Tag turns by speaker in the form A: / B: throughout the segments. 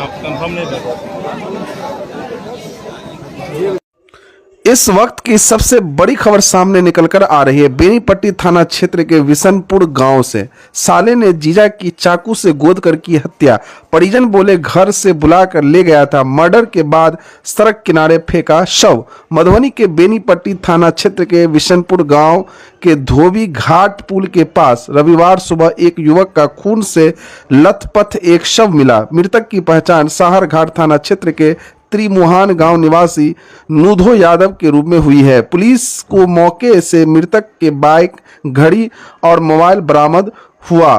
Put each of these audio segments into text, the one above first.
A: Confirm नहीं था।
B: इस वक्त की सबसे बड़ी खबर सामने निकलकर आ रही है बेनीपट्टी थाना क्षेत्र के विशनपुर गांव से। साले ने जीजा की चाकू से गोद कर की हत्या। परिजन बोले घर से बुलाकर ले गया था, मर्डर के बाद सड़क किनारे फेंका शव। मधुबनी के बेनीपट्टी थाना क्षेत्र के विशनपुर गांव के धोबी घाट पुल के पास रविवार सुबह एक युवक का खून से लथपथ एक शव मिला। मृतक की पहचान साहर घाट थाना क्षेत्र के त्रिमुहान गांव निवासी नूधो यादव के रूप में हुई है। पुलिस को मौके से मृतक के बाइक, घड़ी और मोबाइल बरामद हुआ।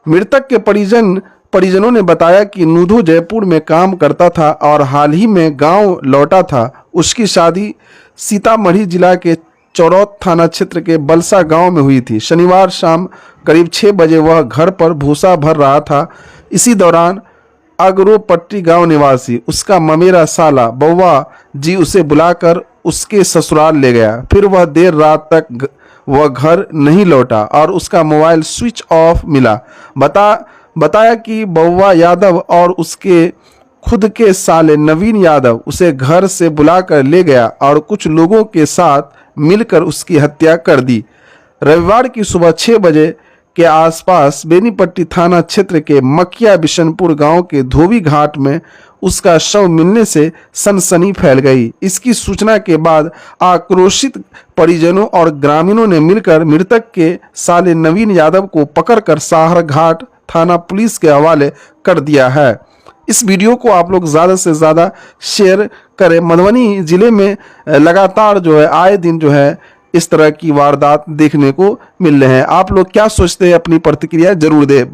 B: मृतक के परिजनों ने बताया कि नूधो जयपुर में काम करता था और हाल ही में गांव लौटा था। उसकी शादी सीतामढ़ी जिला के चौरौत थाना क्षेत्र के बलसा गांव में हुई थी। शनिवार शाम करीब 6 बजे वह घर पर भूसा भर रहा था। इसी दौरान अगरोपट्टी गांव निवासी उसका ममेरा साला बउआ जी उसे बुलाकर उसके ससुराल ले गया। फिर वह देर रात तक वह घर नहीं लौटा और उसका मोबाइल स्विच ऑफ मिला। बताया कि बउआ यादव और उसके खुद के साले नवीन यादव उसे घर से बुलाकर ले गया और कुछ लोगों के साथ मिलकर उसकी हत्या कर दी। रविवार की सुबह 6 बजे के आसपास बेनीपट्टी थाना क्षेत्र के मकिया बिशनपुर गांव के धोबी घाट में उसका शव मिलने से सनसनी फैल गई। इसकी सूचना के बाद आक्रोशित परिजनों और ग्रामीणों ने मिलकर मृतक के साले नवीन यादव को पकड़कर साहर घाट थाना पुलिस के हवाले कर दिया है। इस वीडियो को आप लोग ज़्यादा से ज़्यादा शेयर करें। मधुबनी जिले में लगातार जो है आए दिन जो है इस तरह की वारदात देखने को मिल रहे हैं। आप लोग क्या सोचते हैं, अपनी प्रतिक्रिया जरूर दें।